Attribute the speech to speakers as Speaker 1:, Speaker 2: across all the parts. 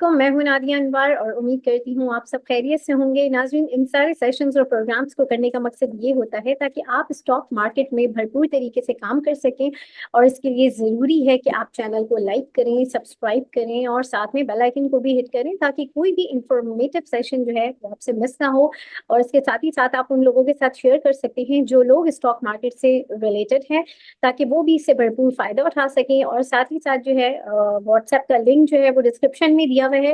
Speaker 1: वालेकुम। मैं हूं नादिया अनवर और उम्मीद करती हूँ आप सब खैरियत से होंगे। नाज़रीन, इन सारे सेशंस और प्रोग्राम्स को करने का मकसद ये होता है ताकि आप स्टॉक मार्केट में भरपूर तरीके से काम कर सकें, और इसके लिए ज़रूरी है कि आप चैनल को लाइक करें, सब्सक्राइब करें और साथ में बेल आइकन को भी हिट करें ताकि कोई भी इंफॉर्मेटिव सेशन जो है वो आपसे मिस ना हो। और इसके साथ ही साथ आप उन लोगों के साथ शेयर कर सकते हैं जो लोग स्टॉक मार्केट से रिलेटेड हैं, ताकि वो भी इससे भरपूर फायदा उठा सकें। और साथ ही साथ जो है व्हाट्सएप का लिंक जो है वो डिस्क्रिप्शन में दिया हुआ है,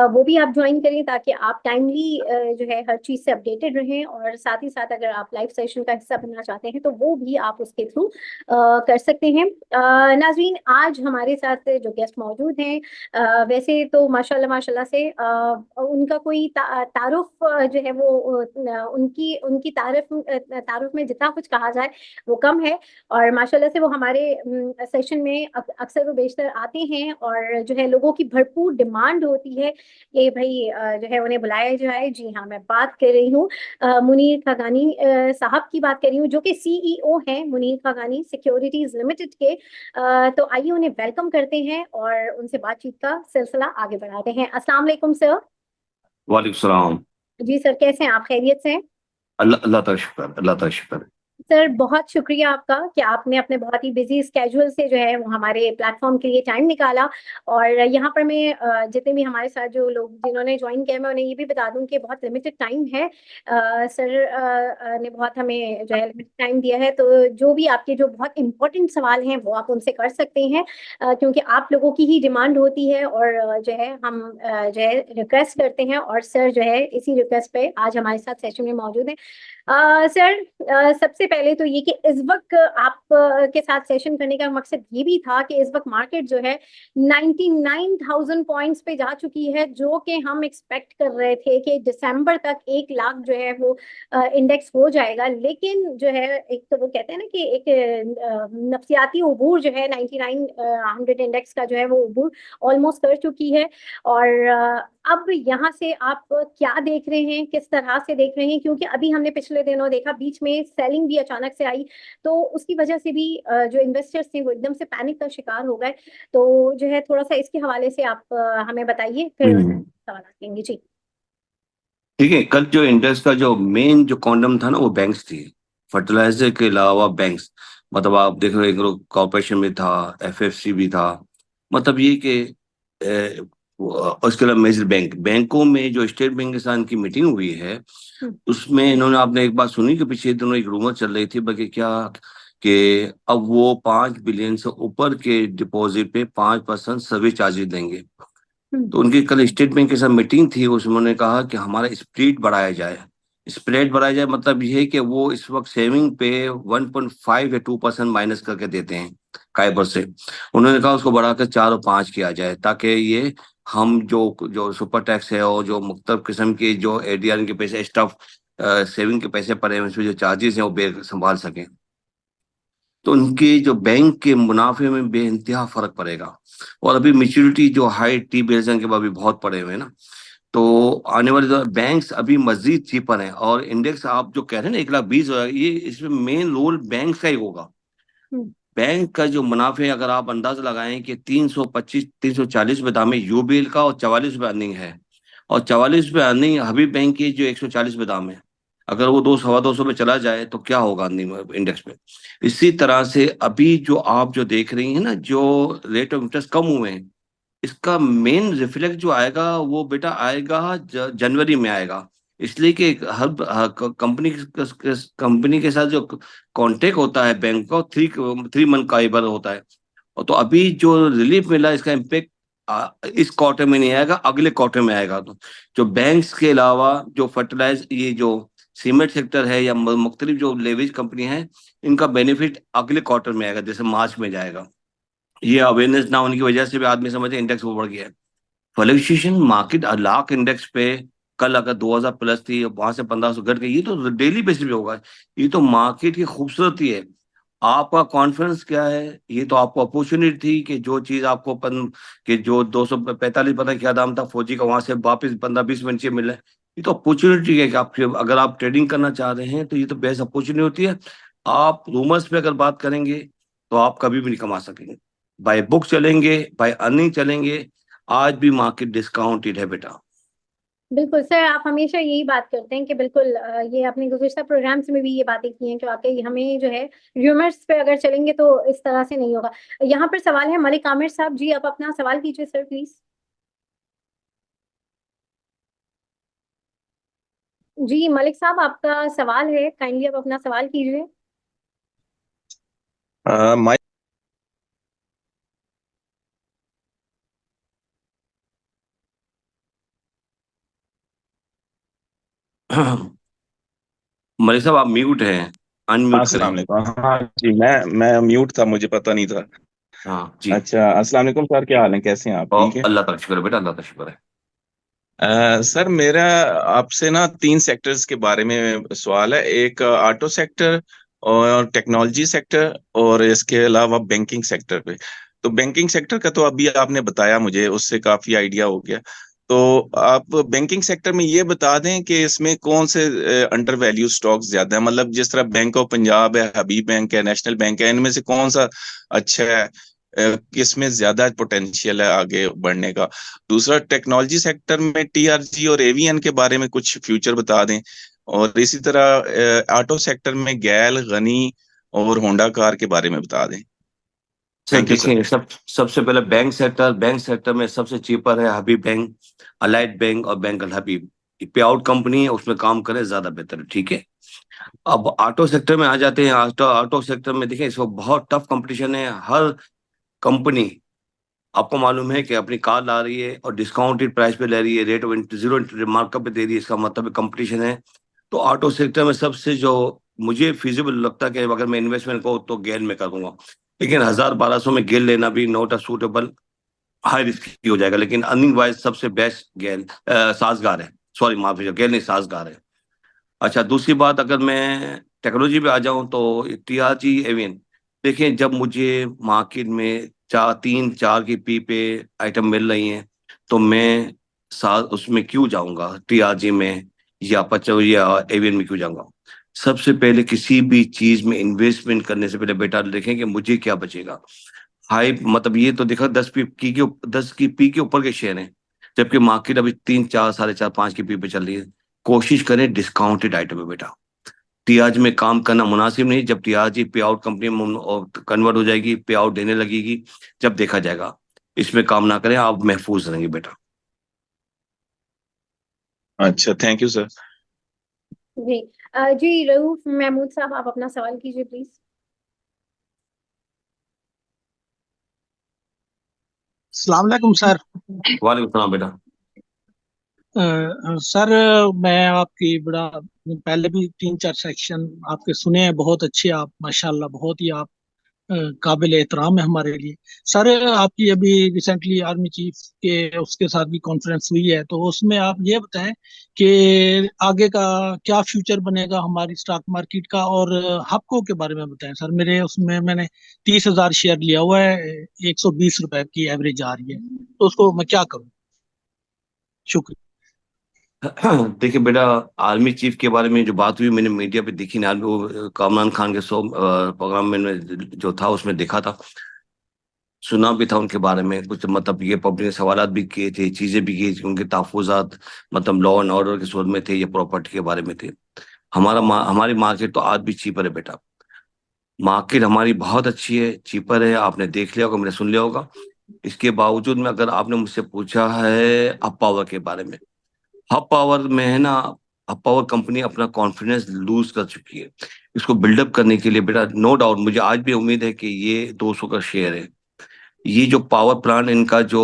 Speaker 1: वो भी आप ज्वाइन करें ताकि आप टाइमली जो है हर चीज़ से अपडेटेड रहें। और साथ ही साथ अगर आप लाइव सेशन का हिस्सा बनना चाहते हैं तो वो भी आप उसके थ्रू कर सकते हैं। नाजरीन, आज हमारे साथ जो गेस्ट मौजूद हैं, वैसे तो माशाल्लाह माशाल्लाह से उनका कोई तारुफ जो है वो उनकी उनकी तारुफ में जितना कुछ कहा जाए वो कम है। और माशाल्लाह से वो हमारे सेशन में अक्सर व बेशतर आते हैं और जो है लोगों की भरपूर डिमांड होती है कि भाई जो है उन्हें बुलाया जाए। जी हाँ, मैं बात कर रही हूँ मुनीर खागानी साहब की बात कर रही हूँ, जो कि सीईओ हैं मुनीर खागानी सिक्योरिटीज लिमिटेड के। तो आइए उन्हें वेलकम करते हैं और उनसे बातचीत का सिलसिला आगे बढ़ाते हैं। अस्सलाम वालेकुम सर।
Speaker 2: वालेकुम सलाम।
Speaker 1: जी सर, कैसे हैं आप? खैरियत से हैं?
Speaker 2: अल्लाह अल्लाह का शुक्र, अल्लाह का शुक्र।
Speaker 1: सर, बहुत शुक्रिया आपका कि आपने अपने बहुत ही बिजी स्केड्यूल से जो है वो हमारे प्लेटफॉर्म के लिए टाइम निकाला। और यहाँ पर मैं जितने भी हमारे साथ जो लोग जिन्होंने ज्वाइन किया, मैं उन्हें ये भी बता दूं कि बहुत लिमिटेड टाइम है। सर ने बहुत हमें जो है लिमिटेड टाइम दिया है, तो जो भी आपके जो बहुत इंपॉर्टेंट सवाल हैं वो आप उनसे कर सकते हैं, क्योंकि आप लोगों की ही डिमांड होती है। और जो है हम जो है रिक्वेस्ट करते हैं, और सर जो है इसी रिक्वेस्ट पे आज हमारे साथ सेशन में मौजूद है। सर, सबसे पहले तो ये कि इस वक्त आप के साथ सेशन करने का मकसद ये भी था कि इस वक्त मार्केट जो है 99,000 पॉइंट्स पे जा चुकी है, जो कि हम एक्सपेक्ट कर रहे थे कि दिसंबर तक 1 लाख जो है वो इंडेक्स हो जाएगा। लेकिन जो है एक तो वो कहते हैं ना कि एक नफसियाती उबूर जो है 9900 इंडेक्स का जो है वो उबूर ऑलमोस्ट कर चुकी है। और अब यहाँ से आप क्या देख रहे हैं, किस तरह से देख रहे हैं? क्योंकि अभी हमने पिछले दिनों देखा बीच में सेलिंग भी अचानक से आई, तो उसकी वजह से भी जो इन्वेस्टर्स थे वो एकदम से पैनिक का शिकार हो गए। तो जो है थोड़ा सा इसके हवाले से आप हमें बताइए, फिर
Speaker 2: हम्म।
Speaker 1: सवाल करेंगे जी।
Speaker 2: ठीक है, कल जो इंडेक्स का जो मेन जो कॉन्डम था ना वो बैंक्स थी। फर्टिलाइजर के अलावा बैंक्स, मतलब आप देख रहे हो कॉर्पोरेशन भी था, एफएफसी भी था। मतलब ये कि उसके अलावा मेजर बैंकों में जो स्टेट बैंक के साथ इनकी मीटिंग हुई है,
Speaker 1: हम्म।
Speaker 2: उसमें इन्होंने, आपने एक बात सुनी कि पिछले दिनों एक रूमर चल रही थी बल्कि क्या, कि अब वो 5 बिलियन से ऊपर के डिपॉजिट पे 5% सर्विस चार्जेस देंगे।
Speaker 1: हम्म।
Speaker 2: तो उनकी कल स्टेट बैंक के साथ मीटिंग थी, उसमें उन्होंने कहा कि हमारा स्प्रेड बढ़ाया जाए। स्प्रेड बढ़ाया जाए मतलब ये है कि वो इस वक्त सेविंग पे 1.5 या 2% माइनस करके देते हैं काइबर से। उन्होंने कहा उसको बढ़ाकर 4 और 5 किया जाए, ताकि ये हम जो जो सुपर टैक्स है और जो मुख्तलिफ किस्म के जो एडीआर के पैसे, स्टफ सेविंग के पैसे पड़े हैं, उसमें जो चार्जेस हैं वो संभाल सकें। तो उनके जो बैंक के मुनाफे में बेइंतहा फर्क पड़ेगा। और अभी मेच्योरिटी जो हाई टी बिल्स के बाद भी बहुत पड़े हुए हैं ना, तो आने वाले बैंक्स अभी मजीद चीपर हैं। और इंडेक्स आप जो कह रहे हैं ना 1,20,000, ये इसमें मेन रोल बैंक का ही होगा।
Speaker 1: हम्म।
Speaker 2: बैंक का जो मुनाफे, अगर आप अंदाजा लगाएं कि 325 340 रुपये दाम है यूबीएल का, और 44 रुपये अर्निंग है। और 44 रुपये अर्निंग हबीब बैंक की जो 140 रुपये दाम है, अगर वो 200 सवा 200 में चला जाए तो क्या होगा अर्निंग इंडेक्स पे। इसी तरह से अभी जो आप जो देख रही हैं ना, जो रेट ऑफ इंटरेस्ट कम हुए हैं, इसका मेन रिफ्लेक्ट जो आएगा वो बेटा आएगा जनवरी में आएगा। इसलिए कि हर कंपनी के साथ जो कॉन्टेक्ट होता है बैंक का, 3 मंथ का एक बार होता है। और तो अभी जो रिलीफ मिला, इसका इम्पेक्ट इस क्वार्टर में नहीं आएगा, अगले क्वार्टर में आएगा। तो जो बैंक्स के अलावा जो फर्टिलाइज, ये जो सीमेंट सेक्टर है या मुख्तलिफ जो लेवरेज कंपनी है, इनका बेनिफिट अगले क्वार्टर में आएगा, जैसे मार्च में जाएगा। ये अवेयरनेस ना होने की वजह से भी आदमी समझे इंडेक्स वो बढ़ गया है। फ्लक्चुएशन मार्केट लाख इंडेक्स पे कल अगर 2,000 प्लस थी, वहां से 1,500 घट गई, ये तो डेली बेसिस पे होगा। ये तो मार्केट की खूबसूरती है। आपका कॉन्फिडेंस क्या है? ये तो आपको अपॉर्चुनिटी थी कि जो चीज आपको कि जो 245 पता क्या दाम था फौजी का, वहां से वापस 15-20 मिनट नीचे मिला है। ये तो अपॉर्चुनिटी है कि आप, अगर आप ट्रेडिंग करना चाह रहे हैं तो ये तो बेस्ट अपॉर्चुनिटी होती है। आप रूमर्स पे अगर बात करेंगे तो आप कभी भी नहीं कमा सकेंगे। बाय बुक चलेंगे, बाय अर्निंग चलेंगे। आज भी मार्केट डिस्काउंटेड है बेटा।
Speaker 1: बिल्कुल सर, आप हमेशा यही बात करते हैं कि बिल्कुल ये अपने गुज़िश्ता प्रोग्राम्स में भी ये बातें की हैं कि वाकई हमें जो है र्यूमर्स पे अगर चलेंगे तो इस तरह से नहीं होगा। यहाँ पर सवाल है मलिक आमिर साहब जी, आप अपना सवाल कीजिए सर प्लीज। जी मलिक साहब, आपका सवाल है, काइंडली आप अपना सवाल कीजिए।
Speaker 3: माय
Speaker 2: मलिक साहब आप म्यूट हैं, अनम्यूट
Speaker 3: अस्सलाम
Speaker 2: करें।
Speaker 3: वालेकुम। हाँ जी, मैं म्यूट था, मुझे पता नहीं था।
Speaker 2: हाँ जी।
Speaker 3: अच्छा, अस्सलाम वालेकुम सर, क्या हाल है, कैसे हैं आप, ठीक
Speaker 2: और
Speaker 3: है?
Speaker 2: अल्लाह का शुक्र है बेटा, अल्लाह का शुक्र है।
Speaker 3: सर मेरा आपसे ना तीन सेक्टर्स के बारे में सवाल है। एक ऑटो सेक्टर और टेक्नोलॉजी सेक्टर और इसके अलावा बैंकिंग सेक्टर पे। तो बैंकिंग सेक्टर का तो अभी आपने बताया, मुझे उससे काफी आइडिया हो गया। तो आप बैंकिंग सेक्टर में ये बता दें कि इसमें कौन से अंडर वैल्यू स्टॉक्स ज्यादा है, मतलब जिस तरह बैंक ऑफ पंजाब है, हबीब बैंक है, नेशनल बैंक है, इनमें से कौन सा अच्छा है, किसमें ज्यादा पोटेंशियल है आगे बढ़ने का। दूसरा, टेक्नोलॉजी सेक्टर में टीआरजी और एवीएन के बारे में कुछ फ्यूचर बता दें। और इसी तरह ऑटो सेक्टर में गैल, गनी और होंडा कार के बारे में बता दें।
Speaker 2: Sir
Speaker 3: thank you sir.
Speaker 2: देखिए, सबसे पहले बैंक सेक्टर में सबसे चीपर है हबीब बैंक, अलाइड बैंक और बैंक अल हबीब। पे आउट कंपनी है, उसमें काम करें ज्यादा बेहतर है, ठीक है। अब ऑटो सेक्टर में आ जाते हैं। ऑटो सेक्टर में देखिए, इसको बहुत टफ कंपटीशन है। हर कंपनी, आपको मालूम है कि अपनी कार ला रही है और डिस्काउंटेड प्राइस पे ले रही है, rate of zero interest markup पे दे रही है, इसका मतलब कंपटीशन है। तो ऑटो सेक्टर में सबसे जो मुझे फिजिबल लगता है कि अगर मैं इन्वेस्टमेंट को तो गेल में करूंगा, लेकिन 1000-1200 में गेल लेना भी not a suitable, high risk हो जाएगा। लेकिन अर्निंग वाइज सबसे बेस्ट गेल साजगार है। सॉरी माफ कीजिए, गेल नहीं, साजगार है। अच्छा, दूसरी बात, अगर मैं टेक्नोलॉजी पे आ जाऊं तो टीआरजी एवियन। देखिए, जब मुझे मार्केट में 4 3 4 की पी पे आइटम मिल रही हैं, तो मैं साथ उसमें क्यों जाऊंगा, टीआरजी में या पचो या एवियन में क्यों जाऊंगा। सबसे पहले किसी भी चीज में इन्वेस्टमेंट करने से पहले बेटा देखें कि मुझे क्या बचेगा। हाई मतलब ये तो देखा 10 की पी के ऊपर के शेयर हैं, जबकि मार्केट अभी 3 4 4.5 5 की पी पे चल रही है। कोशिश करें डिस्काउंटेड आइटम है बेटा। टीआरज में काम करना मुनासिब नहीं। जब टीआरजी पे आउट कंपनी में कन्वर्ट हो जाएगी, पे आउट देने लगेगी, जब देखा जाएगा। इसमें काम ना करें, आप महफूज रहेंगे बेटा।
Speaker 3: अच्छा, थैंक यू सर।
Speaker 1: जी जी रऊफ महमूद साहब, आप अपना सवाल कीजिए प्लीज।
Speaker 4: अस्सलाम वालेकुम सर।
Speaker 2: वालेकुम सलाम बेटा।
Speaker 4: सर, मैं आपकी बड़ा पहले भी तीन चार सेक्शन आपके सुने हैं, बहुत अच्छे आप माशाल्लाह, बहुत ही आप काबिल एहतराम है हमारे लिए। सर, आपकी अभी रिसेंटली आर्मी चीफ के उसके साथ भी कॉन्फ्रेंस हुई है, तो उसमें आप ये बताएं कि आगे का क्या फ्यूचर बनेगा हमारी स्टॉक मार्केट का, और हपको के बारे में बताएं सर। मेरे उसमें मैंने 30,000 शेयर लिया हुआ है, 120 रुपए की एवरेज आ रही है, तो उसको मैं क्या करूं? शुक्रिया।
Speaker 2: देखिए बेटा, आर्मी चीफ के बारे में जो बात हुई, मैंने मीडिया पे देखी ना, वो कामरान खान के शो प्रोग्राम में जो था उसमें देखा था, सुना भी था उनके बारे में कुछ। मतलब ये पब्लिक ने सवालात भी किए थे, चीजें भी की थी, उनके तहफुजात मतलब लॉ एंड ऑर्डर के सूरत में थे या प्रॉपर्टी के बारे में थे। हमारी मार्केट तो आज भी चीपर है बेटा। मार्केट हमारी बहुत अच्छी है, चीपर है, आपने देख लिया होगा, मैंने सुन लिया होगा। इसके बावजूद में अगर आपने मुझसे पूछा है अप पावर के बारे में, हब पावर में है ना, हब पावर कंपनी अपना कॉन्फिडेंस लूज कर चुकी है। इसको बिल्डअप करने के लिए बेटा, नो डाउट मुझे आज भी उम्मीद है कि ये 200 का शेयर है। ये जो पावर प्लांट इनका जो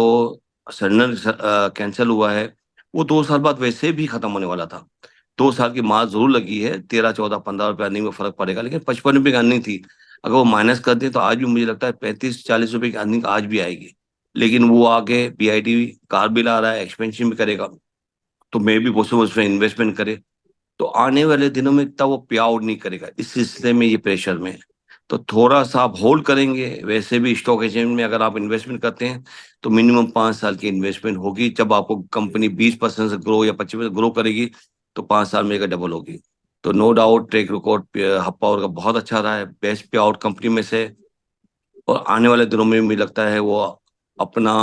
Speaker 2: सडन कैंसिल हुआ है, वो 2 साल बाद वैसे भी खत्म होने वाला था। 2 साल की मार जरूर लगी है, 13 14 15 रुपए अर्निंग में फर्क पड़ेगा, लेकिन 55 रुपए की अर्निंग थी। अगर वो माइनस कर दे तो आज भी मुझे लगता है 35 40 रुपए की अर्निंग आज भी आएगी। लेकिन वो आगे बीआईडी कार भी ला रहा है, एक्सपेंशन भी करेगा, तो मे भी पॉसिबल उसमें इन्वेस्टमेंट करे। तो आने वाले दिनों में इतना वो पे आउट नहीं करेगा, इस सिलसिले में ये प्रेशर में है। तो थोड़ा सा आप होल्ड करेंगे। वैसे भी स्टॉक एक्सचेंज में अगर आप इन्वेस्टमेंट करते हैं तो मिनिमम 5 साल की इन्वेस्टमेंट होगी। जब आपको कंपनी 20% से ग्रो या 25% ग्रो करेगी, तो 5 साल में डबल होगी। तो no doubt track record Hub Power का बहुत अच्छा रहा है, बेस्ट पे आउट कंपनी में से। और आने वाले दिनों में मुझे लगता है वो अपना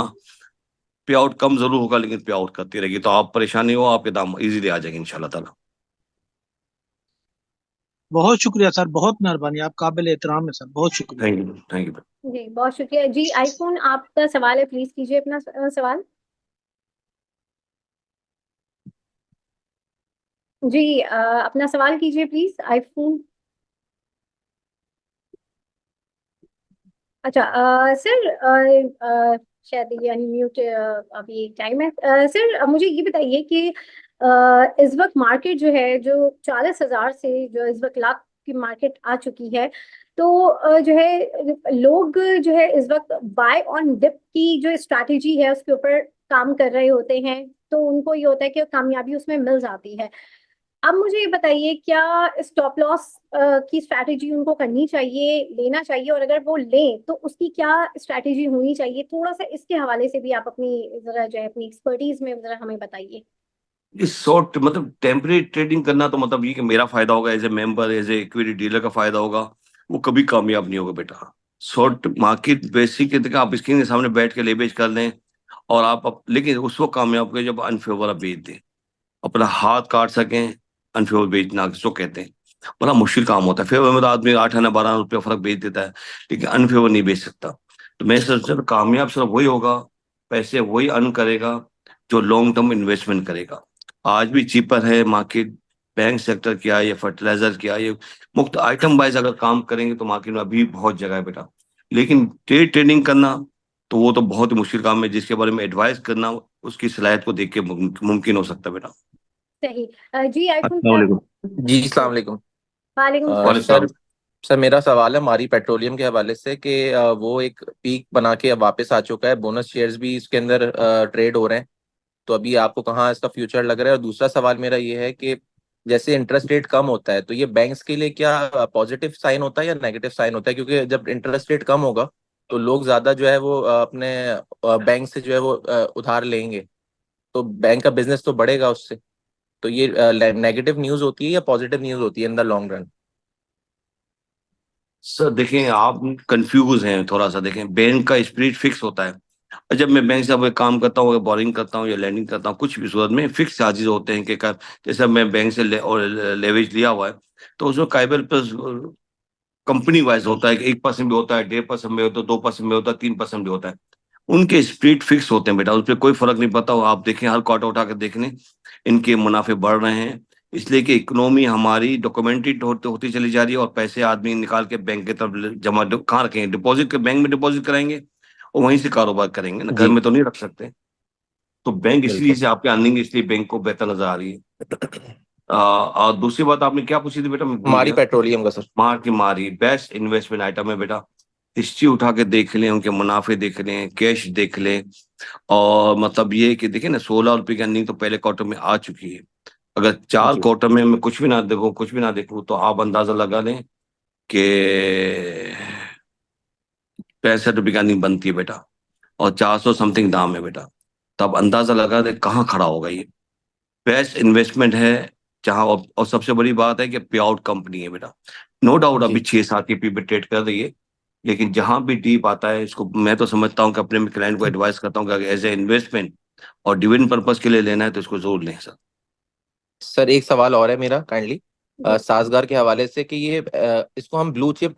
Speaker 2: पे आउट कम जरूर होगा लेकिन पे आउट करती रहेगी, तो आप परेशान नहीं हो, आपके दाम इजीली आ जाएंगे इंशाल्लाह ताला।
Speaker 4: बहुत शुक्रिया सर, बहुत मेहरबानी, आप काबिल एहतराम है सर, बहुत शुक्रिया।
Speaker 2: Thank you, thank you.
Speaker 1: जी बहुत शुक्रिया जी। आईफोन आपका सवाल है, प्लीज कीजिए अपना सवाल। जी अपना सवाल कीजिए प्लीज आईफोन। अच्छा सर शायद ये अनम्यूट अभी टाइम है। सर मुझे ये बताइए कि इस वक्त मार्केट जो है, जो 40,000 से जो इस वक्त लाख की मार्केट आ चुकी है, तो जो है लोग जो है इस वक्त बाय ऑन डिप की जो स्ट्रैटेजी है उसके ऊपर काम कर रहे होते हैं, तो उनको ये होता है कि कामयाबी उसमें मिल जाती है। अब मुझे ये बताइए, क्या स्टॉप लॉस की स्ट्रैटेजी उनको करनी चाहिए, लेना चाहिए, और अगर वो लें तो उसकी क्या स्ट्रैटेजी होनी चाहिए? थोड़ा सा इसके हवाले से भी आप अपनी जरा जो है अपनी एक्सपर्टीज में जरा हमें बताइए।
Speaker 2: इस शॉर्ट मतलब टेम्परेरी ट्रेडिंग करना तो मतलब ये कि मेरा फायदा होगा as a member, as a equity dealer का फायदा होगा, वो कभी कामयाब नहीं होगा बेटा। शॉर्ट मार्केट बेसिक देखा, आप स्क्रीन के सामने बैठ के लेबेज कर लें और लेकिन उस वक्त कामयाब होंगे जब अनफेवर आप बेच दें, अपना हाथ काट सकें। अनफेवर बेचना किसको कहते हैं, बड़ा मुश्किल काम होता है। फेवर में तो आदमी 8 आना 12 रुपया फर्क बेच देता है, लेकिन अनफेवर नहीं बेच सकता। तो मैं सोचता हूँ कामयाब सिर्फ वही होगा, पैसे वही अर्न करेगा जो लॉन्ग टर्म इन्वेस्टमेंट करेगा। आज भी चीपर है मार्केट, बैंक सेक्टर क्या है या फर्टिलाइजर क्या है, ये मुफ्त आइटम वाइज अगर काम करेंगे तो मार्केट में अभी बहुत जगह है बेटा। लेकिन ट्रेडिंग करना तो वो तो बहुत ही मुश्किल काम है, जिसके बारे में एडवाइस करना उसकी सलाहियत को देख के मुमकिन हो सकता है बेटा।
Speaker 1: सही। जी आईफोन
Speaker 5: अस्सलाम
Speaker 1: साहब।
Speaker 5: वालेकुम जी, अस्सलाम वालेकुम।
Speaker 1: वालेकुम सलाम।
Speaker 5: सर,
Speaker 2: वालेकुम।
Speaker 5: मेरा सवाल है मारी पेट्रोलियम के हवाले से कि वो एक पीक बना के अब वापस आ चुका है, बोनस शेयर्स भी इसके अंदर ट्रेड हो रहे हैं, तो अभी आपको कहाँ इसका फ्यूचर लग रहा है? और दूसरा सवाल मेरा ये है कि जैसे इंटरेस्ट रेट कम होता है तो ये बैंक्स के लिए क्या पॉजिटिव साइन होता है या नेगेटिव साइन होता है? क्योंकि जब इंटरेस्ट रेट कम होगा तो लोग ज्यादा जो है वो अपने बैंक से जो है वो उधार लेंगे, तो बैंक का बिजनेस तो बढ़ेगा उससे। तो ये नेगेटिव न्यूज होती है या पॉजिटिव न्यूज होती है in the long run?
Speaker 2: Sir देखें, आप कंफ्यूज हैं थोड़ा सा। देखें, बैंक का स्प्रिट फिक्स होता है, और जब मैं बैंक से अब काम करता हूँ, बोरिंग करता हूँ या लैंडिंग करता हूँ, कुछ भी सूरत में फिक्स चार्जेस होते हैं कि जैसे मैं बैंक से और लेवरेज लिया हुआ है, तो उसमें काइबल प्लस कंपनी वाइज होता है कि 1% भी होता है, 1.5% भी होता है, 2% भी होता है, 3% भी होता है। उनके स्प्लिट फिक्स होते हैं बेटा, उस पर कोई फर्क नहीं पड़ता। आप देखें हर क्वार्टर उठा कर देख लें, इनके मुनाफे बढ़ रहे हैं, इसलिए कि इकोनॉमी हमारी डॉक्यूमेंटेड होती चली जा रही है, और पैसे आदमी निकाल के बैंक की तरफ जमा कहाँ रखेंगे? डिपॉजिट के बैंक में डिपॉजिट कराएंगे और वहीं से कारोबार करेंगे ना, घर
Speaker 5: जी
Speaker 2: में तो नहीं रख सकते। तो बैंक इसलिए
Speaker 5: बिल्कुल।
Speaker 2: से आपके अर्निंग इसलिए बैंक को बेहतर नजर आ रही है। और दूसरी बात आपने क्या पूछी थी बेटा, मैं भूल
Speaker 5: मारी
Speaker 2: गया।
Speaker 5: पेट्रोलियम का सर।
Speaker 2: मार की मारी बेस्ट इन्वेस्टमेंट आइटम है बेटा। हिस्ट्री उठा के देख लें, उनके मुनाफे देख लें, कैश देख लें, और मतलब ये कि देखिए ना, 16 रुपए की अर्निंग तो पहले क्वार्टर में आ चुकी है। अगर चार
Speaker 5: जी
Speaker 2: क्वार्टर में मैं कुछ भी ना देखूं तो आप अंदाजा लगा लें कि 65 रुपए की अर्निंग बनती है बेटा, और 400 समथिंग दाम है बेटा। तो आप अंदाजा लगा दें कहाँ खड़ा होगा ये। बेस्ट इन्वेस्टमेंट है जहां, और सबसे बड़ी बात है कि पे आउट कंपनी है बेटा। नो डाउट अभी
Speaker 5: जी
Speaker 2: 6-7 की पी पे ट्रेड कर रही है, लेकिन जहां भी डीप आता है इसको मैं तो समझता हूं कि अपने क्लाइंट को एडवाइस करता हूं कि एज ए इन्वेस्टमेंट और डिविडेंड पर्पस के लिए लेना है तो इसको जोड़ लें सर।
Speaker 5: सर, एक सवाल और है मेरा काइंडली
Speaker 1: जी
Speaker 5: साजगार के हवाले से कि ये इसको हम ब्लू चिप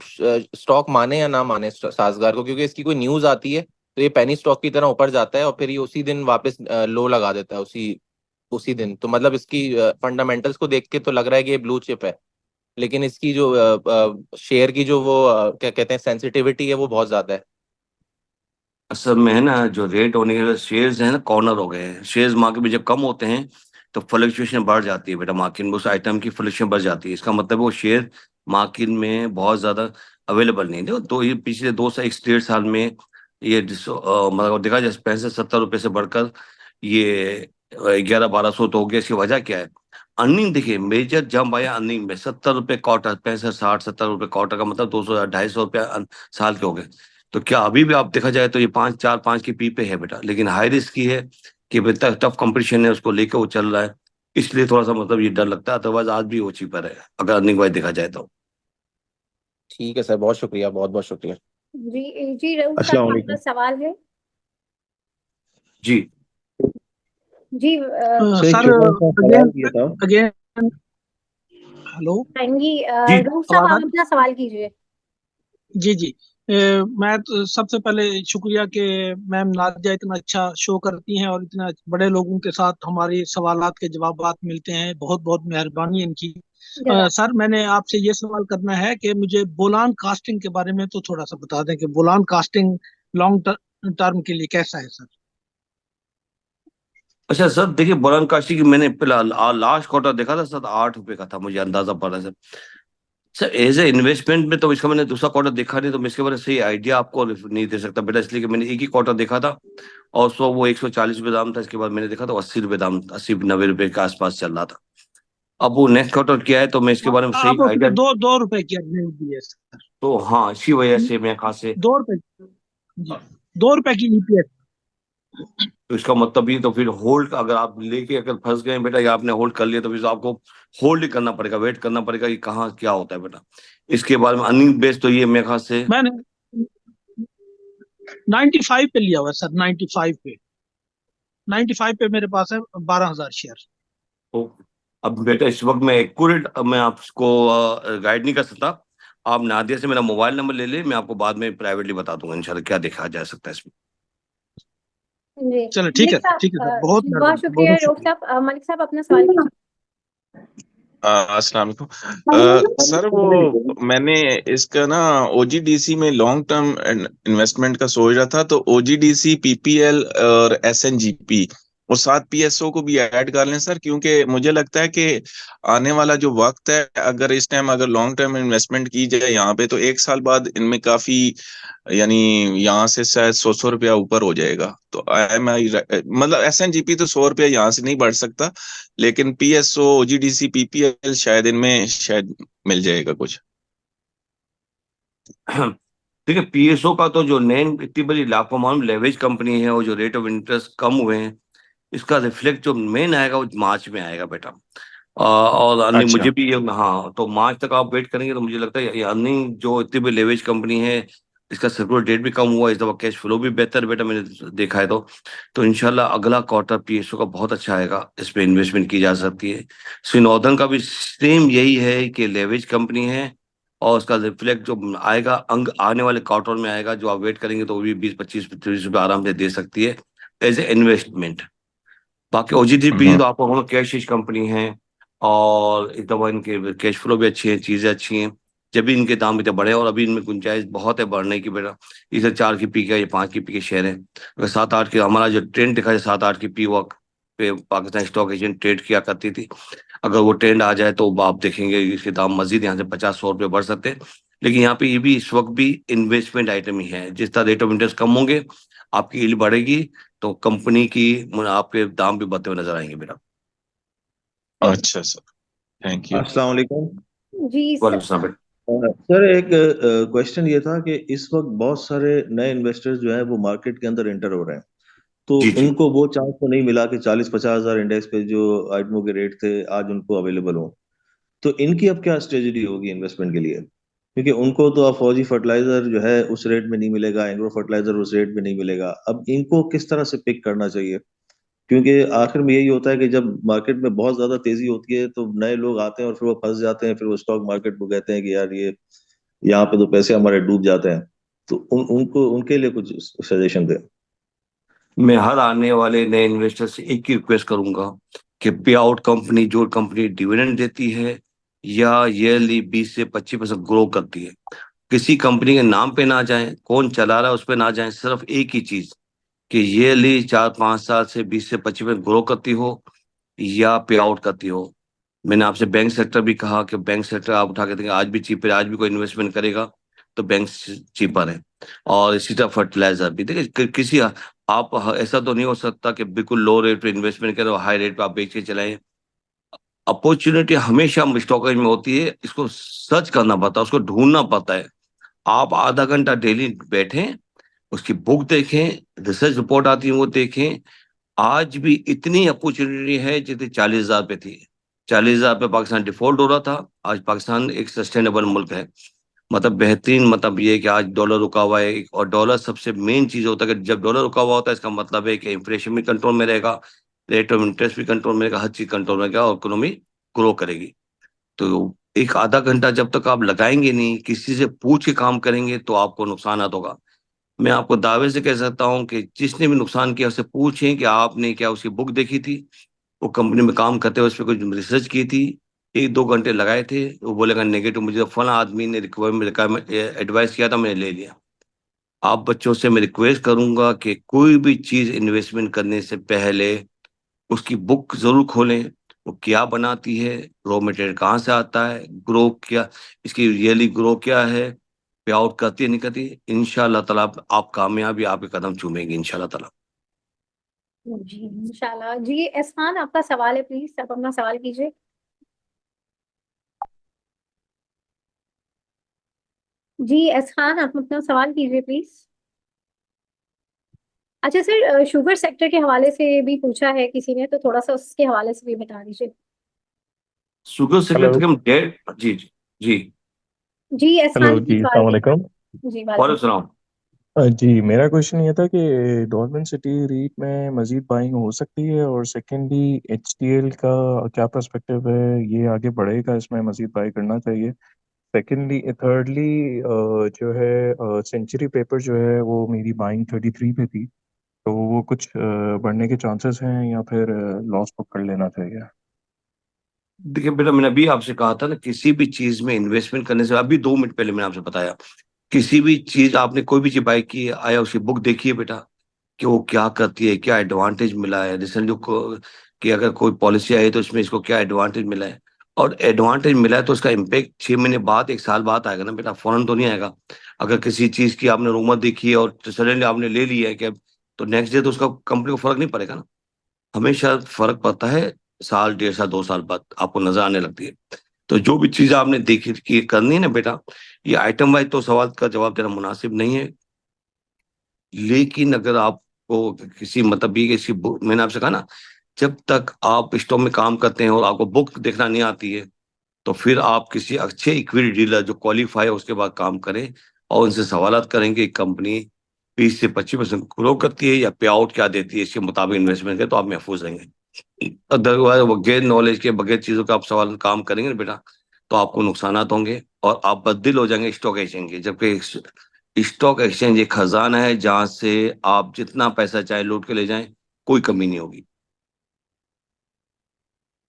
Speaker 5: स्टॉक माने या ना माने साजगार को, क्योंकि इसकी कोई न्यूज आती है तो ये पेनी स्टॉक की तरह ऊपर जाता है और फिर ये उसी दिन वापस लो लगा देता है उसी उसी दिन। तो मतलब इसकी फंडामेंटल्स को देख के तो लग रहा है कि ये ब्लू चिप है, लेकिन इसकी जो शेयर की जो वो क्या कहते हैं सेंसिटिविटी है वो बहुत ज्यादा है।
Speaker 2: असल में है ना, जो रेट होने के शेयर्स है ना, कॉर्नर हो गए हैं। शेयर्स मार्केट में जब कम होते हैं तो फ्लक्चुएशन बढ़ जाती है बेटा, मार्केट में उस आइटम की फ्लक्चुएशन बढ़ जाती है। इसका मतलब वो शेयर मार्केट में बहुत ज्यादा अवेलेबल नहीं थे। तो ये पिछले 2 से 1 डेढ़ साल में ये मतलब देखा जाए 65-70 रुपए से बढ़कर ये 1100-1200 तो हो गया। इसकी वजह क्या है? अर्निंग देखिए, मेजर जंप आया अर्निंग में। 70 रुपए क्वार्टर, 65-60-70 रुपए क्वार्टर का मतलब 200-250 रुपया साल के हो गए। तो क्या अभी भी आप देखा जाए तो ये 5-4-5 की पी पे है बेटा, लेकिन हाई रिस्क की है कि बेटा टफ कंपटीशन है, उसको लेके वो चल रहा है। इसलिए थोड़ा सा मतलब ये डर लगता है, अदरवाइज आज भी वो चीपर है अगर अर्निंग वाइज देखा जाए तो।
Speaker 5: ठीक है सर, बहुत शुक्रिया, बहुत बहुत शुक्रिया।
Speaker 1: जी जी रऊफ
Speaker 6: अस्सलाम
Speaker 1: साहब आपका
Speaker 6: वालेकुम।
Speaker 1: सवाल है।
Speaker 2: जी
Speaker 1: जी
Speaker 6: सर एक
Speaker 4: सर
Speaker 6: छोटा सा सवाल
Speaker 4: अगेन
Speaker 6: किया था।
Speaker 4: अगेन हेलो,
Speaker 1: थैंकी
Speaker 2: जी
Speaker 1: रूप साहब
Speaker 4: आवाज आ
Speaker 1: आप अपना सवाल कीजिए।
Speaker 4: जी जी। मैं तो सबसे पहले शुक्रिया कि मैम नादिया इतना अच्छा शो करती हैं और इतना बड़े लोगों के साथ हमारे सवालात के जवाबात मिलते हैं। बहुत बहुत मेहरबानी इनकी।
Speaker 1: जरा
Speaker 4: सर मैंने आपसे ये सवाल करना है कि मुझे बोलान कास्टिंग के बारे में तो थोड़ा सा बता दें कि बोलान कास्टिंग लॉन्ग टर्म के लिए कैसा है सर।
Speaker 2: अच्छा सर, देखिए बोरान काशी की मैंने लास्ट क्वार्टर देखा था सर, 8 रुपए का था, मुझे अंदाजा पड़ रहा है sir. Sir as a investment में तो इसका मैंने दूसरा क्वार्टर देखा नहीं, तो मैं इसके बारे में सही आइडिया आपको नहीं दे सकता बेटा, इसलिए कि मैंने एक ही क्वार्टर देखा था और सो वो 140 रुपये दाम था। इसके बाद मैंने देखा तो 80 रुपये दाम, 80-90 रुपये के आसपास चल रहा था। अब वो नेक्स्ट क्वार्टर क्या है तो मैं इसके बारे में सही
Speaker 4: आप उसमें
Speaker 2: आइडिया।
Speaker 4: दो रुपए की अर्निंग दी है सर।
Speaker 2: तो हाँ, इसी वजह से मैं कहा से
Speaker 4: 2 रुपए जी, 2 रुपए की ईपीएस।
Speaker 2: तो इसका मतलब ये तो फिर होल्ड, अगर आप लेके अगर फंस गए बेटा या आपने होल्ड कर लिया तो फिर आपको होल्ड ही करना पड़ेगा, वेट करना पड़ेगा कि कहाँ क्या होता है बेटा। इसके बारे में अर्निंग बेस तो ये मेरे ख्याल से
Speaker 4: मैंने 95 पे लिया हुआ है सर। 95 पे, 95 पे मेरे पास है 12,000 शेयर।
Speaker 2: तो अब बेटा इस वक्त मैं एक्यूरेट मैं आपको गाइड नहीं कर सकता। आप नादिया से मेरा मोबाइल नंबर ले ले, मैं आपको बाद में प्राइवेटली बता दूंगा इंशाल्लाह क्या देखा जा सकता है इसमें।
Speaker 1: जी
Speaker 4: चलो ठीक
Speaker 1: मलिक
Speaker 4: है सर, ठीक है
Speaker 1: साहब,
Speaker 4: सर, बहुत
Speaker 1: जी बहुत
Speaker 4: मेहरबानी, बहुत
Speaker 1: शुक्रिया
Speaker 4: बहुत
Speaker 1: रूप
Speaker 4: शुक्रिया।
Speaker 1: साहब। मलिक साहब अपना सवाल कीजिए।
Speaker 3: अस्सलाम वालेकुम। सर वो मैंने इसका ना ओजीडीसी में लॉन्ग टर्म इन्वेस्टमेंट का सोच रहा था, तो ओजीडीसी, पीपीएल और एसएनजीपी और साथ पीएसओ को भी ऐड कर लें सर, क्योंकि मुझे लगता है कि आने वाला जो वक्त है, अगर इस टाइम अगर लॉन्ग टर्म इन्वेस्टमेंट की जाए यहाँ पे, तो 1 साल बाद इनमें काफी, यानी यहाँ से शायद 100 रुपया ऊपर हो जाएगा। तो एम आई मतलब एसएनजीपी तो 100 रुपया यहाँ से नहीं बढ़ सकता, लेकिन पीएसओ, ओजीडीसी, पीपीएल शायद इनमें शायद मिल जाएगा कुछ।
Speaker 2: देखिए पीएसओ का तो जो नैन इतनी बड़ी लाखों मालूम लेवरेज कंपनी है और जो रेट ऑफ इंटरेस्ट कम हुए हैं, इसका रिफ्लेक्ट जो मेन आएगा वो मार्च में आएगा बेटा। और अर्निंग
Speaker 3: अच्छा।
Speaker 2: मुझे भी ये, हाँ तो मार्च तक आप वेट करेंगे तो मुझे लगता है ये अर्निंग जो इतनी भी लेवरेज कंपनी है, इसका सर्कुलर डेट भी कम हुआ, इस दफा कैश फ्लो भी बेहतर है बेटा, मैंने देखा है तो इंशाल्लाह अगला क्वार्टर पीएसओ का बहुत अच्छा आएगा, इसमें इन्वेस्टमेंट की जा सकती है। सिनोदन का भी सेम यही है कि लेवरेज कंपनी है और उसका रिफ्लेक्ट जो आएगा अंग आने वाले क्वार्टर में आएगा, जो आप वेट करेंगे तो वो भी 20-25-30 रुपये आराम से दे सकती है एज ए इन्वेस्टमेंट। बाकी ओजीडीपी
Speaker 3: हम्म।
Speaker 2: तो आपको हम कैश कंपनी है और एक दफा इनके कैश फ्लो भी अच्छी है, चीजें अच्छी हैं, जब भी इनके दाम इतने बढ़े और अभी इनमें गुंजाइश बहुत है बढ़ने की बेटा। इसे 4 की पी का या 5 की पी के शेयर है, अगर 7-8 के हमारा जो ट्रेंड दिखा है 7-8 की पी वक्त पे पाकिस्तान स्टॉक एक्सचेंज ट्रेड किया करती थी, अगर वो ट्रेंड आ जाए तो आप देखेंगे इसके दाम मजीद यहाँ से 50-100 रुपये बढ़ सकते हैं। लेकिन यहाँ पे ये भी इस वक्त भी इन्वेस्टमेंट आइटम ही है, जिस तरह रेट ऑफ इंटरेस्ट कम होंगे आपकी यील्ड बढ़ेगी तो कंपनी की आपके दाम भी बढ़ते हुए नजर आएंगे बेटा।
Speaker 3: अच्छा सर, थैंक यू।
Speaker 6: अस्सलाम वालेकुम।
Speaker 1: जी
Speaker 2: वालेकुम सलाम बेटा।
Speaker 6: सर एक क्वेश्चन ये था कि इस वक्त बहुत सारे नए इन्वेस्टर्स जो हैं वो मार्केट के अंदर एंटर हो रहे हैं, तो
Speaker 2: जी जी।
Speaker 6: उनको वो चांस तो नहीं मिला कि 40-50 हज़ार इंडेक्स पे जो आइटमों के रेट थे आज उनको अवेलेबल हो। तो इनकी अब क्या स्ट्रेटजी होगी इन्वेस्टमेंट के लिए, क्योंकि उनको तो अब फौजी फर्टिलाइजर जो है उस रेट में नहीं मिलेगा, एग्रो फर्टिलाइजर उस रेट में नहीं मिलेगा, अब इनको किस तरह से पिक करना चाहिए? क्योंकि आखिर में यही होता है कि जब मार्केट में बहुत ज्यादा तेजी होती है तो नए लोग आते हैं और फिर वो फंस जाते हैं, फिर वो स्टॉक मार्केट को कहते हैं कि यार ये यहाँ पे तो पैसे हमारे डूब जाते हैं। तो उनको उनके लिए कुछ सजेशन दें।
Speaker 2: मैं हर आने वाले नए इन्वेस्टर से एक ही रिक्वेस्ट करूंगा कि पे आउट कंपनी, जो कंपनी डिविडेंड देती है या ईयरली 20 से 25% ग्रो करती है, किसी कंपनी के नाम पे ना जाएं, कौन चला रहा है उस पे ना जाएं, सिर्फ एक ही चीज कि ईयरली 4-5 साल से 20 से 25% ग्रो करती हो या पे आउट करती हो। मैंने आपसे बैंक सेक्टर भी कहा कि बैंक सेक्टर आप उठा के देखें, आज भी चीपर है, आज भी कोई इन्वेस्टमेंट करेगा तो बैंक चीपर है। और इसी तरह फर्टिलाइजर भी देखिए किसी आप ऐसा तो नहीं हो सकता कि बिल्कुल लो रेट पे इन्वेस्टमेंट करें और हाई रेट पे आप बेच के चलाएं। अपॉर्चुनिटी हमेशा स्टॉक में होती है, इसको सर्च करना पड़ता है, उसको ढूंढना पड़ता है। आप आधा घंटा डेली बैठें, उसकी बुक देखें, रिसर्च रिपोर्ट आती है वो देखें। आज भी इतनी अपॉर्चुनिटी है जितनी 40,000 पे थी। 40,000 पे पाकिस्तान डिफॉल्ट हो रहा था, आज पाकिस्तान एक सस्टेनेबल मुल्क है। मतलब बेहतरीन, मतलब ये कि आज डॉलर रुका हुआ है, और डॉलर सबसे मेन चीज होता है कि जब डॉलर रुका हुआ होता है इसका मतलब है कि इन्फ्लेशन भी कंट्रोल में रहेगा, रेट ऑफ इंटरेस्ट भी कंट्रोल में रहेगा, हर चीज कंट्रोल में रहेगा और इकोनॉमी ग्रो करेगी। तो एक आधा घंटा जब तक आप लगाएंगे नहीं, किसी से पूछ के काम करेंगे, तो आपको नुकसान होगा। मैं आपको दावे से कह सकता हूँ कि जिसने भी नुकसान किया उससे पूछें कि आपने क्या उसकी बुक देखी थी, वो कंपनी में काम करते हुए उस पर कुछ रिसर्च की थी, 1-2 घंटे लगाए थे, वो बोलेगा नेगेटिव, मुझे तो फला आदमी ने रिक्वायरमेंट एडवाइस किया था, मैंने ले लिया। आप बच्चों से मैं रिक्वेस्ट करूंगा कि कोई भी चीज इन्वेस्टमेंट करने से पहले उसकी बुक जरूर खोलें, वो क्या बनाती है, रॉ मटेरियल कहाँ से आता है, ग्रो क्या, इसकी रियली ग्रो क्या है, पे आउट करती है नहीं करती। इंशाल्लाह ताला आप कामयाबी आपके कदम चूमेंगे इंशाल्लाह ताला।
Speaker 1: जी इंशाल्लाह। जी एहसान, आपका सवाल है, प्लीज आप अपना सवाल कीजिए। जी एहसान, आप अपना सवाल कीजिए प्लीज। अच्छा सर, शुगर सेक्टर के हवाले से भी पूछा है किसी ने, तो थोड़ा सा उसके हवाले से भी बता दीजिए।
Speaker 2: Sugar secretary
Speaker 7: hello.
Speaker 2: हम डेट, जी जी जी।
Speaker 1: जी एहसान
Speaker 7: हेलो
Speaker 1: की
Speaker 7: जी,
Speaker 1: सवाल
Speaker 7: अस्सलाम
Speaker 1: के
Speaker 7: वालेकुम।
Speaker 1: जी
Speaker 2: वालेकुम
Speaker 1: वालेकुम।
Speaker 2: सलाम।
Speaker 7: जी, मेरा क्वेश्चन ये था कि डॉल्फिन सिटी रीट में मजीद बाइंग हो सकती है, और सेकेंडली एचटीएल का क्या पर्सपेक्टिव है, ये आगे बढ़ेगा, इसमें मजीद बाई करना चाहिए। सेकेंडली थर्डली जो है सेंचुरी पेपर जो है वो मेरी बाइंग 33 पे थी, तो वो कुछ बढ़ने के चांसेस हैं या फिर लॉस बुक कर लेना चाहिए?
Speaker 2: देखिए बेटा, मैंने अभी आपसे कहा था ना, किसी भी चीज में इन्वेस्टमेंट करने से अभी 2 मिनट पहले मैंने आपसे बताया, किसी भी चीज आपने कोई भी चीज बाई की है, आया उसकी बुक देखिए बेटा, कि वो क्या करती है, क्या एडवांटेज मिला है रिसेंट जो कि अगर कोई पॉलिसी आई है तो इसमें इसको क्या एडवांटेज मिला है, और एडवांटेज मिला है तो उसका इम्पेक्ट 6 महीने बाद, 1 साल बाद आएगा ना बेटा, फौरन तो नहीं आएगा। अगर किसी चीज की आपने रूमर देखी है और सडनली आपने ले लिया है कि तो नेक्स्ट डे तो उसका कंपनी को फर्क नहीं पड़ेगा ना। हमेशा फर्क पड़ता है साल, 1.5 साल, 2 साल बाद आपको नजर आने लगती है। तो जो भी चीज आपने देखी कि करनी है ना बेटा, ये आइटम वाइज तो सवाल का जवाब देना मुनासिब नहीं है, लेकिन अगर आपको किसी मतलब ये किसी मैंने आपसे कहा ना, जब तक आप स्टॉक में काम करते हैं और आपको बुक देखना नहीं आती है, तो फिर आप किसी अच्छे इक्विटी डीलर जो क्वालिफाई है उसके बाद काम करें, और उनसे सवालात करेंगे कंपनी 20 से 25% ग्रो करती है या पे आउट क्या देती है, इसके मुताबिक इन्वेस्टमेंट करें तो आप महफूज रहेंगे। अदरवाइज बगैर नॉलेज के, बगैर चीजों का आप सवाल काम करेंगे ना बेटा, तो आपको नुकसानात होंगे और आप बददिल हो जाएंगे स्टॉक एक्सचेंज के। जबकि स्टॉक एक्सचेंज एक खजाना है जहां से आप जितना पैसा चाहे लूट के ले जाएं, कोई कमी नहीं होगी।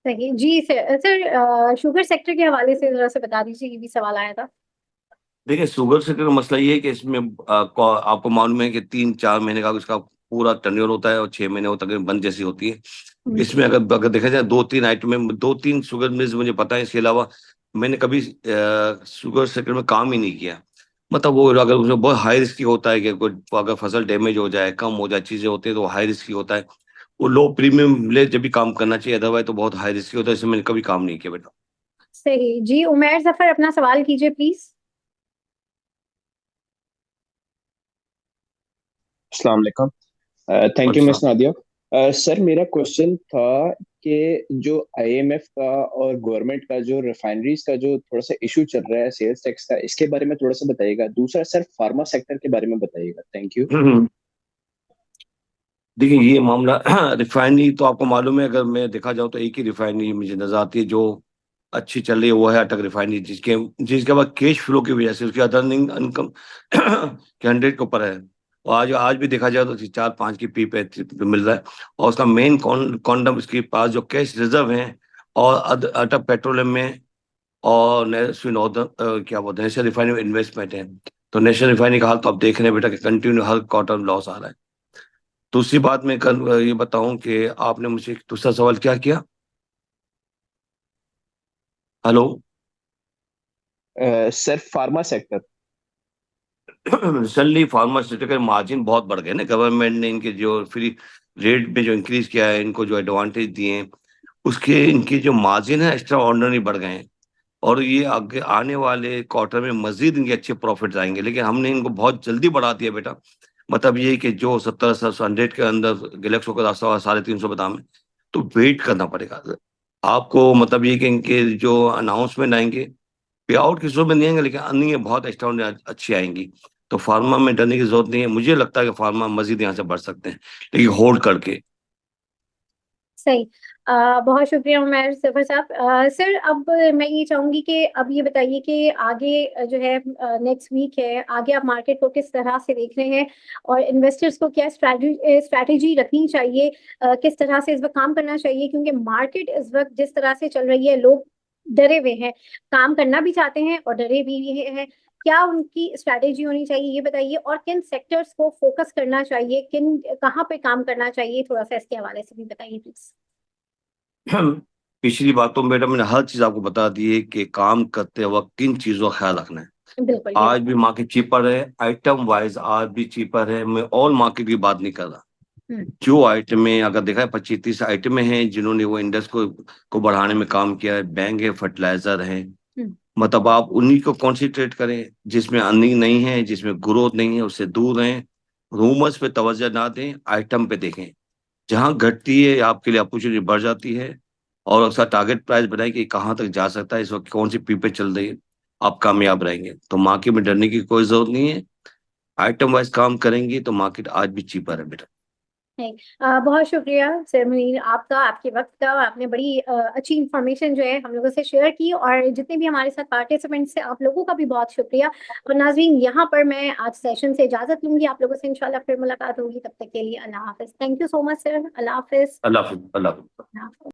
Speaker 1: सही जी सर। सर शुगर सेक्टर के हवाले से जरा से बता दीजिए, ये भी सवाल आया था।
Speaker 2: देखिए शुगर से का मसला ये है कि इसमें आपको मालूम है कि 3-4 महीने का इसका पूरा टर्नओवर होता है और 6 महीने वो तकरीबन बंद जैसी होती है।
Speaker 1: हम्म।
Speaker 2: इसमें अगर अगर देखा जाए 2-3 आइटम में 2-3 शुगर मिल्स मुझे पता है, इसके अलावा मैंने कभी शुगर सेक्टर में काम ही नहीं किया। मतलब वो अगर उसमें बहुत हाई रिस्की होता है कि कोई अगर फसल डैमेज हो जाए, कम हो जाए, चीजें होती है तो हाई रिस्की होता है, वो लो प्रीमियम ले जब भी काम करना चाहिए, अदरवाइज तो बहुत हाई रिस्की होता है, इसमें मैंने कभी काम नहीं किया बेटा।
Speaker 1: सही जी। उमैर जफर, अपना सवाल कीजिए प्लीज।
Speaker 8: अस्सलाम वालेकुम। थैंक
Speaker 2: और
Speaker 8: यू मिस नादिया। सर मेरा क्वेश्चन था कि जो आईएमएफ का और गवर्नमेंट का जो रिफाइनरीज का जो थोड़ा सा इशू चल रहा है सेल्स टैक्स का, इसके बारे में थोड़ा सा बताइएगा। दूसरा सर फार्मा सेक्टर के बारे में बताइएगा। Thank you.
Speaker 2: देखिए ये मामला रिफाइनरी तो आपको मालूम है, अगर मैं देखा जाऊँ तो एक ही रिफाइनरी मुझे नजर आती है जो अच्छी चल रही है, वो है अटक रिफाइनरी, जिसके जिसके बाद कैश फ्लो की वजह से उसकी अर्निंग इनकम के 100 के ऊपर है। और आज आज भी देखा जाए तो 4-5 की पी पे मिल रहा है, और उसका मेन कॉन्डम उसके पास जो कैश रिजर्व है, और अटक पेट्रोलियम में और क्या बोलते हैं, नेशनल रिफाइनरी में इन्वेस्टमेंट है। तो नेशनल रिफाइनरी का हाल तो आप देख रहे हैं बेटा कि कंटिन्यू हर क्वार्टर लॉस आ रहा है। दूसरी बात मैं कल ये बताऊं कि आपने मुझे एक दूसरा सवाल क्या किया। Hello.
Speaker 8: Sir pharma sector.
Speaker 2: Recently pharmaceutical margin बहुत बढ़ गए ना, गवर्नमेंट ने इनके जो फ्री रेट में जो इंक्रीज किया है, इनको जो एडवांटेज दिए हैं, उसके इनके जो मार्जिन है एक्स्ट्रा ऑर्डिनरी बढ़ गए हैं, और ये आगे आने वाले क्वार्टर में मजीद इनके अच्छे प्रॉफिट आएंगे, लेकिन हमने इनको बहुत जल्दी बढ़ा दिया बेटा। मतलब ये कि जो 70-100 के अंदर गैलेक्सो का रास्ता हुआ 350 बादाम है, तो वेट करना पड़ेगा आपको। मतलब ये कि इनके जो अनाउंसमेंट आएंगे पे आउट की सूरत में नहीं आएंगे, लेकिन अर्निंग बहुत एक्स्ट्रा अच्छी आएंगी। तो फार्मा में डरने की जरूरत नहीं है। मुझे लगता है कि फार्मा मजीद यहाँ से बढ़ सकते हैं, लेकिन होल्ड करके।
Speaker 1: सही। बहुत शुक्रिया उमर सफर साहब। सर, अब मैं ये चाहूंगी कि अब ये बताइए कि आगे जो है नेक्स्ट वीक है, आगे आप मार्केट को किस तरह से देख रहे हैं और इन्वेस्टर्स को क्या स्ट्रैटेजी रखनी चाहिए, किस तरह से इस वक्त काम करना चाहिए, क्योंकि मार्केट इस वक्त जिस तरह से चल रही है, लोग डरे हुए हैं, काम करना भी चाहते हैं और डरे भी हैं। क्या उनकी स्ट्रैटेजी होनी चाहिए, ये बताइए, और किन सेक्टर्स को फोकस करना चाहिए, कहाँ पे काम करना चाहिए, थोड़ा सा इसके हवाले से भी बताइए प्लीज।
Speaker 2: पिछली बातों में मैडम मैंने हर चीज आपको बता दी है कि काम करते वक्त किन चीजों का ख्याल रखना है।
Speaker 1: बिल्कुल
Speaker 2: आज भी मार्केट चीपर है, आइटम वाइज आज भी चीपर है। मैं ऑल मार्केट की बात नहीं कर रहा। जो आइटम में अगर देखा है 25-30 आइटमें हैं जिन्होंने वो इंडेक्स को बढ़ाने में काम किया है। बैंक है, फर्टिलाइजर है, मतलब आप उन्हीं को कॉन्सेंट्रेट करें जिसमें अर्निंग नहीं है, जिसमें ग्रोथ नहीं है, उससे दूर रहें। रूमर्स पे तवज्जो ना दें, आइटम पे देखें। जहां घटती है आपके लिए अपॉर्चुनिटी बढ़ जाती है। और उसका टारगेट प्राइस बनाए कि कहाँ तक जा सकता है, इस वक्त कौन सी पी पे चल रही है, आप कामयाब रहेंगे। तो मार्केट में डरने की कोई जरूरत नहीं है। आइटम वाइज काम करेंगे तो मार्केट आज भी चीपर है बेटा।
Speaker 1: बहुत शुक्रिया सर मुनीर आपका, आपके वक्त का। आपने बड़ी अच्छी इंफॉर्मेशन जो है हम लोगों से शेयर की, और जितने भी हमारे साथ पार्टिसिपेंट्स हैं आप लोगों का भी बहुत शुक्रिया। और नाज़रीन, यहाँ पर मैं आज सेशन से इजाजत लूंगी, आप लोगों से इंशाल्लाह फिर मुलाकात होगी। तब तक के लिए अल्लाह हाफिज। Thank you so much sir. अल्लाह हाफिज।
Speaker 2: अल्लाह हाफिज। अल्लाह हाफिज।